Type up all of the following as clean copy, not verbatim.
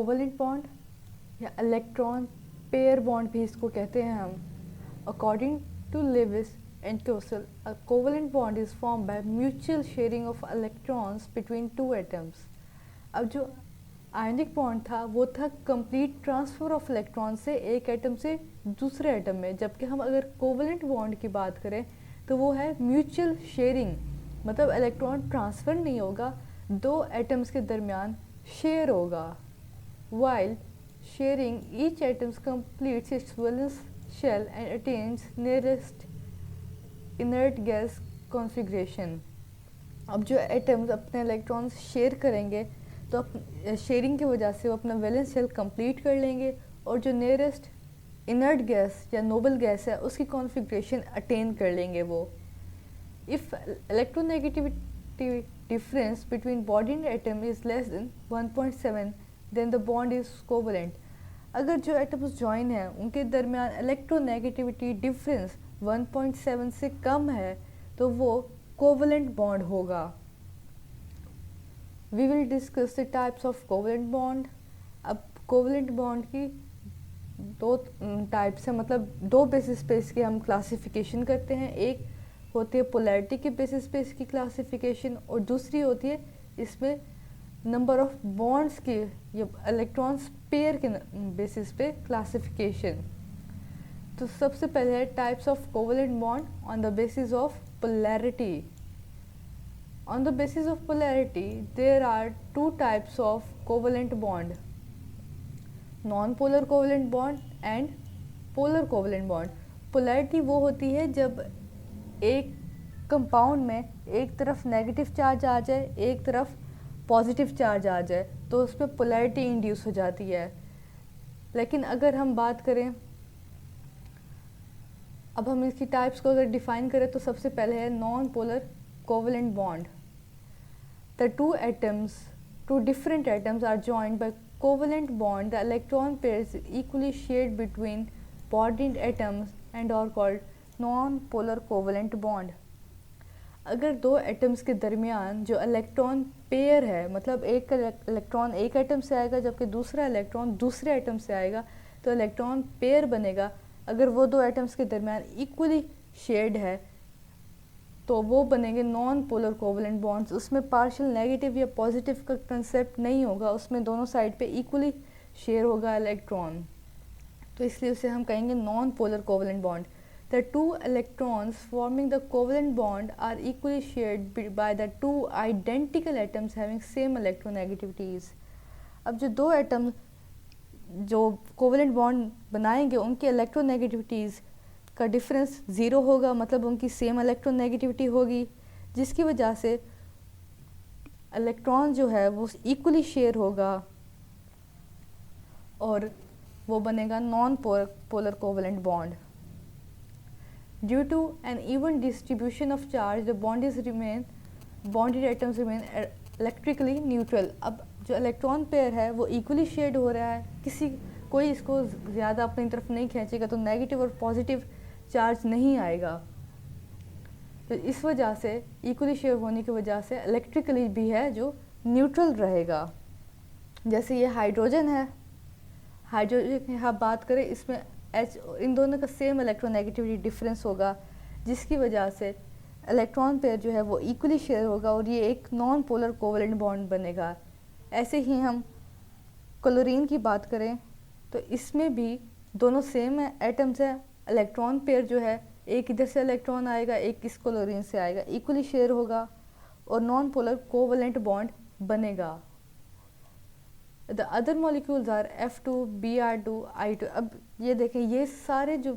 Covalent bond या electron pair bond भी इसको कहते हैं हम। According to Lewis and Kossel, a covalent bond is form by mutual sharing of electrons between two atoms. अब जो आयनिक बॉन्ड था वो था कंप्लीट ट्रांसफ़र ऑफ इलेक्ट्रॉन से एक एटम से दूसरे एटम में, जबकि हम अगर कोवलेंट बॉन्ड की बात करें तो वो है म्यूचुअल शेयरिंग, मतलब इलेक्ट्रॉन ट्रांसफ़र नहीं होगा, दो एटम्स के दरमियान शेयर होगा। While sharing each atoms completes its valence shell and attains nearest inert gas configuration। अब जो एटम्स अपने इलेक्ट्रॉन्स शेयर करेंगे तो शेयरिंग की वजह से वो अपना वैलेंस शेल कंप्लीट कर लेंगे और जो नियरेस्ट इनर्ट गैस या नोबल गैस है उसकी कॉन्फ़िगरेशन अटेन कर लेंगे वो। If electronegativity difference between body and atom is less than 1.7 then the bond is covalent. अगर जो एटम्स जॉइन हैं उनके दरमियान इलेक्ट्रोनेगेटिविटी डिफरेंस 1.7 से कम है तो वो कोवलेंट बॉन्ड होगा। We will discuss the types of covalent bond. अब कोवलेंट बॉन्ड की दो टाइप्स हैं, मतलब दो बेसिस पे इसकी हम क्लासिफिकेशन करते हैं। एक होती है पोलैरिटी के बेसिस पे इसकी क्लासिफिकेशन और दूसरी होती है इसमें नंबर ऑफ बॉन्ड्स के या इलेक्ट्रॉन्स पेयर के बेसिस पे क्लासिफिकेशन। तो सबसे पहले है types of covalent bond on the basis of polarity। On the basis of polarity, there are two types of covalent bond: non-polar covalent bond and polar covalent bond। polarity वो होती है जब एक कंपाउंड में एक तरफ नेगेटिव चार्ज आ जाए, एक तरफ पॉजिटिव चार्ज आ जाए, तो उस पर पोलैरिटी इंड्यूस हो जाती है। लेकिन अगर हम बात करें, अब हम इसकी टाइप्स को अगर डिफाइन करें तो सबसे पहले है non polar covalent bond. The two different atoms are joined by covalent bond. The electron pairs equally shared between bonded atoms and are called non polar covalent bond. अगर दो एटम्स के दरमियान जो इलेक्ट्रॉन पेयर है, मतलब एक electron एक atom से आएगा जबकि दूसरा इलेक्ट्रॉन दूसरे एटम से आएगा, तो इलेक्ट्रॉन पेयर बनेगा। अगर वो दो एटम्स के दरमियान इक्वली शेयर्ड है तो वो बनेंगे नॉन पोलर कोवलेंट बॉन्ड्स। उसमें पार्शियल नेगेटिव या पॉजिटिव का कंसेप्ट नहीं होगा, उसमें दोनों साइड पे इक्वली शेयर होगा इलेक्ट्रॉन, तो इसलिए उसे हम कहेंगे non polar covalent bond. The two electrons forming the covalent bond are equally shared by the two identical atoms having same electronegativities. अब जो दो एटम जो कोवलेंट बॉन्ड बनाएंगे उनकी इलेक्ट्रोनेगेटिविटीज़ का डिफरेंस ज़ीरो होगा, मतलब उनकी सेम इलेक्ट्रोनेगेटिविटी होगी, जिसकी वजह से इलेक्ट्रॉन जो है वो इक्वली शेयर होगा और वो बनेगा non polar covalent bond. Due to an even distribution of charge the bonded atoms remain electrically neutral. अब जो इलेक्ट्रॉन पेयर है वो इक्वली शेयर्ड हो रहा है, कोई इसको ज़्यादा अपनी तरफ नहीं खींचेगा, तो नेगेटिव और पॉजिटिव चार्ज नहीं आएगा। तो इस वजह से इक्वली शेयर होने की वजह से इलेक्ट्रिकली भी है जो न्यूट्रल रहेगा। जैसे ये हाइड्रोजन है, हाइड्रोजन की हम बात करें, इसमें H इन दोनों का सेम इलेक्ट्रोनेगेटिविटी डिफरेंस होगा, जिसकी वजह से इलेक्ट्रॉन पेयर जो है वो इक्वली शेयर होगा और ये एक नॉन पोलर कोवलेंट बॉन्ड बनेगा। ऐसे ही हम क्लोरीन की बात करें तो इसमें भी दोनों सेम एटम्स हैं, इलेक्ट्रॉन पेयर जो है एक इधर से इलेक्ट्रॉन आएगा, एक इस क्लोरीन से आएगा, इक्वली शेयर होगा और नॉन पोलर कोवलेंट बॉन्ड बनेगा। The other molecules are F2, Br2, I2। अब ये देखें, ये सारे जो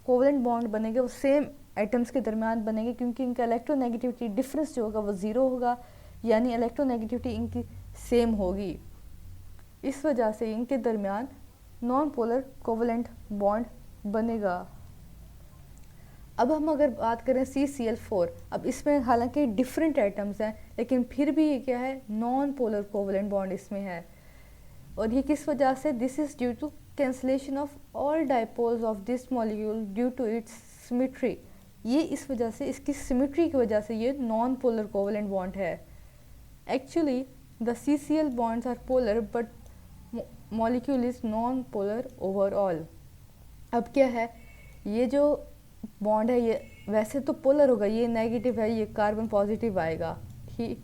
कोवलेंट बॉन्ड बनेंगे वो सेम एटम्स के दरमियान बनेंगे, क्योंकि इनका इलेक्ट्रोनेगेटिविटी डिफरेंस जो होगा वो ज़ीरो होगा, यानी इलेक्ट्रोनेगेटिविटी इनकी सेम होगी। इस वजह से इनके दरमियान नॉन पोलर कोवलेंट बॉन्ड बनेगा। अब हम अगर बात करें CCl4, अब इसमें हालांकि डिफरेंट एटम्स हैं लेकिन फिर भी ये क्या है, नॉन पोलर कोवलेंट बॉन्ड इसमें है। और ये किस वजह से? This is due to cancellation of all dipoles of this molecule due to its symmetry. ये इस वजह से, इसकी सिमेट्री की वजह से ये नॉन पोलर कोवलेंट बॉन्ड है। Actually the CCl bonds are polar but molecule is non polar overall. अब क्या है, ये जो बॉन्ड है ये वैसे तो पोलर होगा, ये नेगेटिव है, ये कार्बन पॉजिटिव आएगा, ठीक।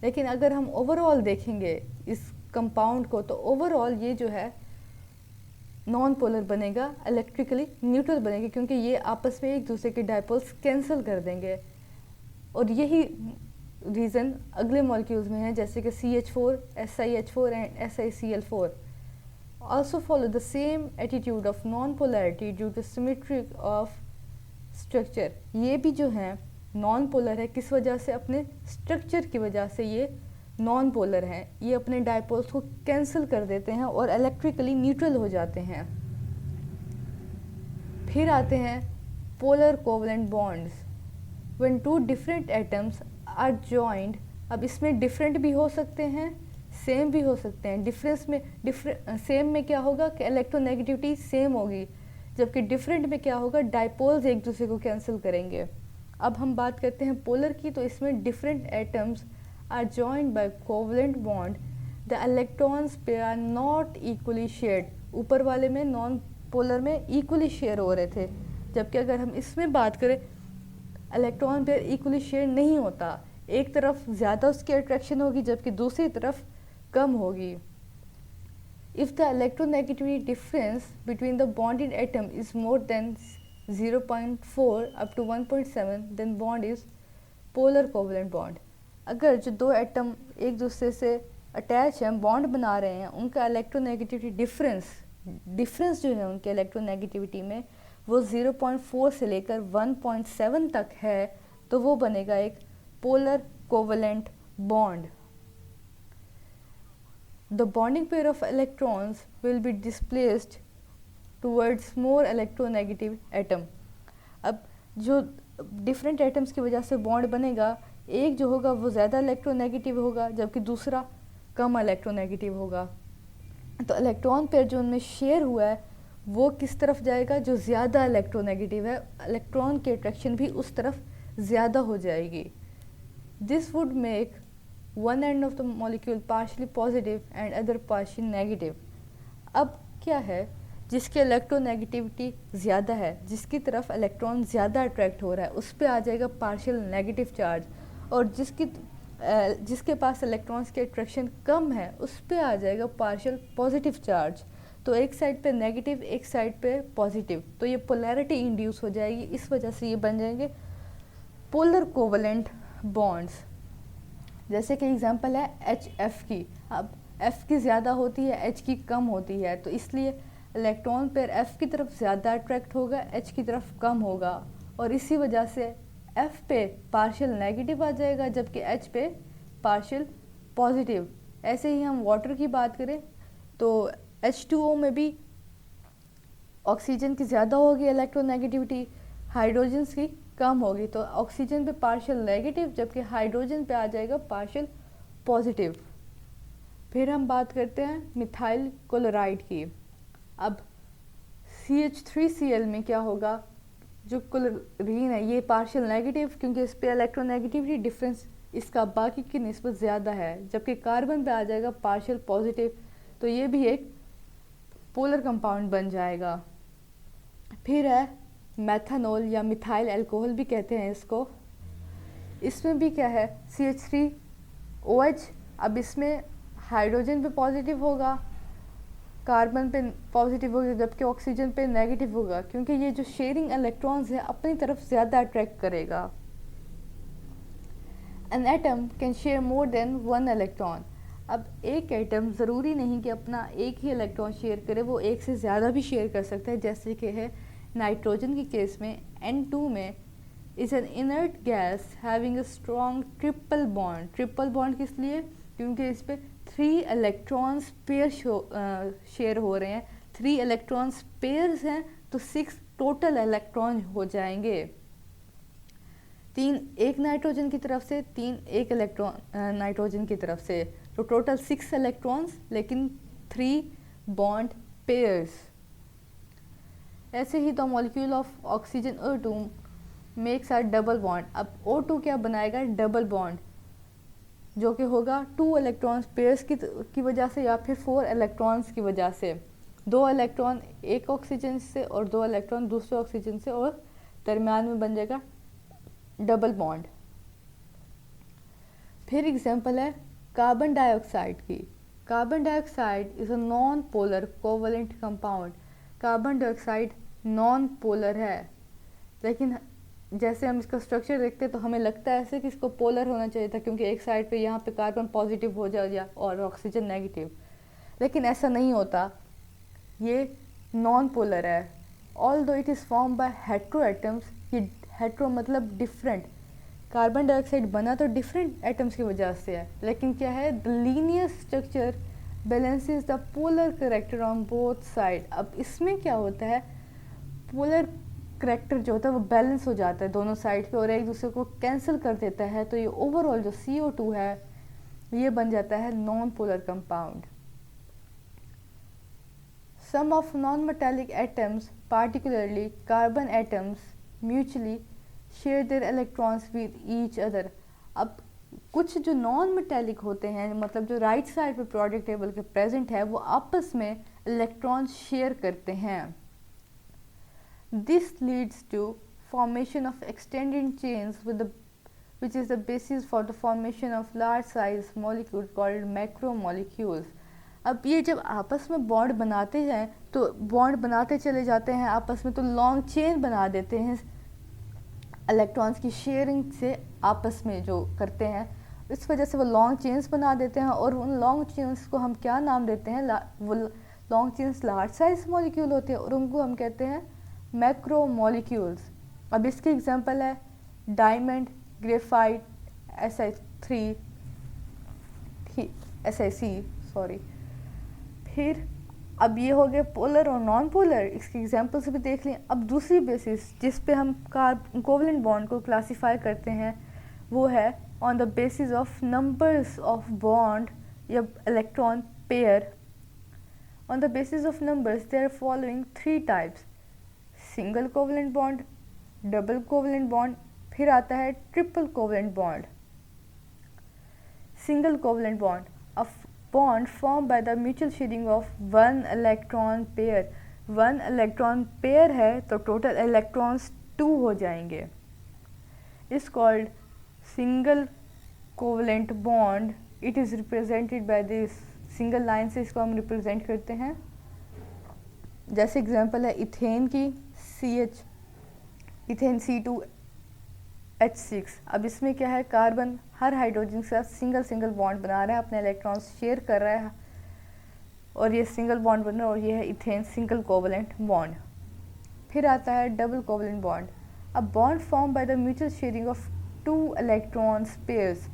लेकिन अगर हम ओवरऑल देखेंगे इस कंपाउंड को तो ओवरऑल ये जो है नॉन पोलर बनेगा, इलेक्ट्रिकली न्यूट्रल बनेगी, क्योंकि ये आपस में एक दूसरे के डायपोल्स कैंसिल कर देंगे। और यही रीज़न अगले मॉलिक्यूल्स में है, जैसे कि CH4, SiH4 and SiCl4 also follow the same attitude of non-polarity due to symmetry of structure। ये भी जो है नॉन पोलर है, किस वजह से? अपने स्ट्रक्चर की वजह से ये नॉन पोलर हैं, ये अपने डायपोल्स को कैंसिल कर देते हैं और इलेक्ट्रिकली न्यूट्रल हो जाते हैं। फिर आते हैं polar covalent bonds. When two different atoms are joined, अब इसमें डिफरेंट भी हो सकते हैं, सेम भी हो सकते हैं। डिफरेंस में सेम में क्या होगा कि इलेक्ट्रोनेगेटिविटी सेम होगी, जबकि डिफरेंट में क्या होगा, डायपोल्स एक दूसरे को कैंसिल करेंगे। अब हम बात करते हैं पोलर की, तो इसमें different atoms are joined by covalent bond, the electrons pair are not equally shared. ऊपर वाले में नॉन पोलर में इक्वली शेयर हो रहे थे, जबकि अगर हम इसमें बात करें इलेक्ट्रॉन पेयर इक्वली शेयर नहीं होता, एक तरफ ज़्यादा उसकी अट्रैक्शन होगी जबकि दूसरी तरफ कम होगी। If the electronegativity difference between the bonded atom is more than 0.4 up to 1.7, then bond is polar covalent bond। अगर जो दो एटम एक दूसरे से अटैच हैं, बॉन्ड बना रहे हैं, उनका इलेक्ट्रोनेगेटिविटी डिफरेंस जो है उनके इलेक्ट्रोनेगेटिविटी में वो 0.4 से लेकर 1.7 तक है, तो वो बनेगा एक polar covalent bond. The bonding pair of electrons will be displaced towards more electronegative atom। अब जो डिफरेंट एटम्स की वजह से बॉन्ड बनेगा, एक जो होगा वो ज़्यादा इलेक्ट्रोनेगेटिव होगा जबकि दूसरा कम इलेक्ट्रोनेगेटिव होगा। तो इलेक्ट्रॉन पेयर जो उनमें शेयर हुआ है वो किस तरफ जाएगा, जो ज़्यादा इलेक्ट्रोनेगेटिव है, इलेक्ट्रॉन की अट्रैक्शन भी उस तरफ ज़्यादा हो जाएगी। This would make one end of the molecule partially positive and other partially negative। अब क्या है, जिसकी इलेक्ट्रोनेगेटिविटी ज़्यादा है, जिसकी तरफ इलेक्ट्रॉन ज़्यादा अट्रैक्ट हो रहा है, उस पे आ जाएगा पार्शियल नेगेटिव चार्ज, और जिसके पास इलेक्ट्रॉन्स की अट्रैक्शन कम है उस पे आ जाएगा पार्शियल पॉजिटिव चार्ज। तो एक साइड पे नेगेटिव, एक साइड पे पॉजिटिव, तो ये पोलैरिटी इंड्यूस हो जाएगी। इस वजह से ये बन जाएंगे पोलर कोवलेंट बॉन्ड्स। जैसे कि एग्जांपल है HF की। अब F की ज़्यादा होती है, H की कम होती है, तो इसलिए इलेक्ट्रॉन पेयर F की तरफ ज़्यादा अट्रैक्ट होगा, H की तरफ कम होगा, और इसी वजह से F पे पार्शियल नेगेटिव आ जाएगा जबकि H पे पार्शियल पॉजिटिव। ऐसे ही हम वाटर की बात करें तो H2O में भी ऑक्सीजन की ज़्यादा होगी इलेक्ट्रोनेगेटिविटी, हाइड्रोजन की कम होगी, तो ऑक्सीजन पे पार्शियल नेगेटिव जबकि हाइड्रोजन पे आ जाएगा पार्शियल पॉजिटिव। फिर हम बात करते हैं मिथाइल क्लोराइड की। अब CH3Cl में क्या होगा, जो क्लोरीन है ये पार्शियल नेगेटिव, क्योंकि इस पे इलेक्ट्रोनेगेटिविटी डिफरेंस इसका बाकी की निस्बत ज़्यादा है, जबकि कार्बन पे आ जाएगा पार्शियल पॉजिटिव, तो ये भी एक पोलर कंपाउंड बन जाएगा। फिर है मेथनॉल या मिथाइल अल्कोहल भी कहते हैं इसको। इसमें भी क्या है, CH3OH। अब इसमें हाइड्रोजन पे पॉजिटिव होगा, कार्बन पे पॉजिटिव होगा, जबकि ऑक्सीजन पे नेगेटिव होगा, क्योंकि ये जो शेयरिंग इलेक्ट्रॉन्स है अपनी तरफ ज़्यादा अट्रैक्ट करेगा। An atom can share more than one electron. अब एक एटम ज़रूरी नहीं कि अपना एक ही इलेक्ट्रॉन शेयर करे, वो एक से ज़्यादा भी शेयर कर सकता है। जैसे कि है नाइट्रोजन के केस में N2 में is an inert gas having a strong triple bond. Triple bond किस लिए, क्योंकि इस पर 3 इलेक्ट्रॉन्स पेयर शेयर हो रहे हैं। 3 इलेक्ट्रॉन्स पेयर्स हैं तो 6 टोटल इलेक्ट्रॉन हो जाएंगे। 3 एक नाइट्रोजन की तरफ से, 3 एक इलेक्ट्रॉन नाइट्रोजन की तरफ से, तो टोटल 6 इलेक्ट्रॉन्स लेकिन 3 बॉन्ड पेयर्स। ऐसे ही the molecule of oxygen O2 makes a double bond. अब O2 क्या बनाएगा, डबल बॉन्ड। जो कि होगा 2 इलेक्ट्रॉन्स पेयर्स की वजह से या फिर 4 इलेक्ट्रॉन्स की वजह से। 2 इलेक्ट्रॉन एक ऑक्सीजन से और 2 इलेक्ट्रॉन दूसरे ऑक्सीजन से, और दरम्यान में बन जाएगा डबल बॉन्ड। फिर एग्जांपल है कार्बन डाइऑक्साइड की। Carbon dioxide is a non polar covalent compound. Carbon dioxide non polar है, लेकिन जैसे हम इसका स्ट्रक्चर देखते हैं तो हमें लगता है ऐसे कि इसको पोलर होना चाहिए था, क्योंकि एक साइड पे यहाँ पे कार्बन पॉजिटिव हो जाए और ऑक्सीजन नेगेटिव, लेकिन ऐसा नहीं होता, ये नॉन पोलर है। Although it is form by hetero atoms, ये हेट्रो मतलब डिफरेंट, कार्बन डाइऑक्साइड बना तो डिफरेंट एटम्स की वजह से है, लेकिन क्या है, the linear structure balances the polar character on both side. अब इसमें क्या होता है, पोलर करेक्टर जो होता है वो बैलेंस हो जाता है दोनों साइड पे और एक दूसरे को कैंसिल कर देता है, तो ये ओवरऑल जो CO2 है ये बन जाता है non polar compound. Some of non metallic atoms particularly carbon atoms mutually share their electrons with each other। अब कुछ जो नॉन मेटेलिक होते हैं, मतलब जो राइट साइड पे प्रोडक्ट टेबल के प्रेजेंट है, वो आपस में इलेक्ट्रॉन शेयर करते हैं। This leads to formation of extended chains which is the basis for the formation of large size molecule called macromolecules। अब ये जब आपस में बॉन्ड बनाते हैं तो बॉन्ड बनाते चले जाते हैं आपस में, तो लॉन्ग चेन बना देते हैं इलेक्ट्रॉन्स की शेयरिंग से आपस में जो करते हैं, इस वजह से वो लॉन्ग चेन्स बना देते हैं, और उन लॉन्ग चेन्स को हम क्या नाम देते हैं, वो long chains large size molecule होते हैं और उनको हम कहते हैं मैक्रो मॉलिक्यूल्स। अब इसके एग्जांपल है डायमंड, ग्रेफाइट, SiC सॉरी। फिर अब ये हो गए पोलर और नॉन पोलर, इसके एग्जांपल से भी देख लें। अब दूसरी बेसिस जिस पे हम कोवलेंट बॉन्ड को क्लासीफाई करते हैं वो है on the basis of numbers of bond या electron pair. On the basis of numbers there are following 3 types, single covalent bond, double covalent bond, फिर आता है triple covalent bond. Single covalent bond, a bond formed by the mutual sharing of 1 electron pair। 1 electron pair है तो total electrons 2 हो जाएंगे। Is called single covalent bond। It is represented by this single line से इसको हम represent करते हैं। जैसे एग्जांपल है इथेन की CH, इथेन C2H6। अब इसमें क्या है, कार्बन हर हाइड्रोजन के साथ सिंगल बॉन्ड बना रहा है, अपने इलेक्ट्रॉन्स शेयर कर रहा है और ये सिंगल बॉन्ड बन रहा है, और ये है इथेन सिंगल कोवलेंट बॉन्ड। फिर आता है double covalent bond, a bond form by the mutual sharing of 2 electrons pairs.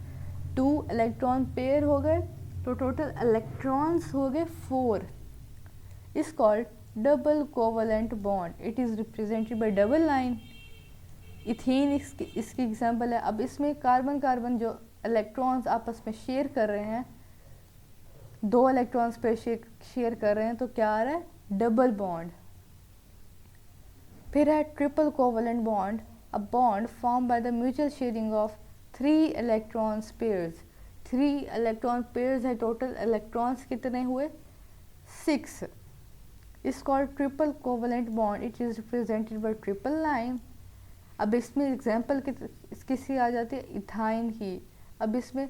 2 electron pair हो गए तो टोटल इलेक्ट्रॉन्स हो गए 4। Is called double covalent bond. It is represented by double line. Ethane इसकी example है। अब इसमें कार्बन जो इलेक्ट्रॉन्स आपस में शेयर कर रहे हैं, 2 इलेक्ट्रॉन्स पे शेयर कर रहे हैं, तो क्या आ रहा है, डबल बॉन्ड। फिर है triple covalent bond, a bond form by the mutual sharing of 3 electrons pairs. 3 electron pairs है, टोटल इलेक्ट्रॉन्स कितने हुए, 6। Is called triple covalent bond. It is represented by triple line. अब इसमें एग्जांपल किसकी आ जाती है, इथाइन की। अब इसमें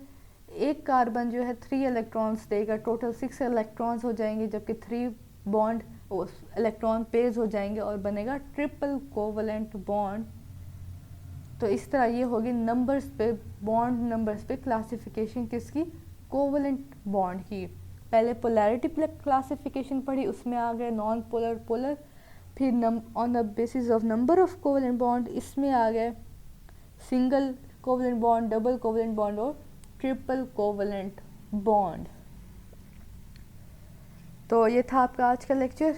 एक कार्बन जो है 3 इलेक्ट्रॉन्स देगा, टोटल 6 इलेक्ट्रॉन्स हो जाएंगे, जबकि 3 बॉन्ड इलेक्ट्रॉन पेयर्स हो जाएंगे और बनेगा ट्रिपल कोवलेंट बॉन्ड। तो इस तरह ये होगी नंबर्स पे, बॉन्ड नंबर्स पे क्लासिफिकेशन किसकी, कोवलेंट बॉन्ड की। पहले पोलैरिटी क्लासिफिकेशन पढ़ी, उसमें आ गए नॉन पोलर, पोलर। फिर on the basis of number of covalent bond इसमें आ गए single covalent bond, double covalent bond और ट्रिपल कोवलेंट बॉन्ड। तो ये था आपका आज का लेक्चर।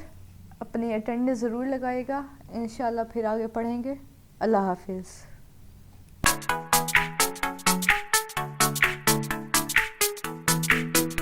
अपनी अटेंडेंस ज़रूर लगाइएगा, इंशाल्लाह फिर आगे पढ़ेंगे। अल्लाह हाफिज़।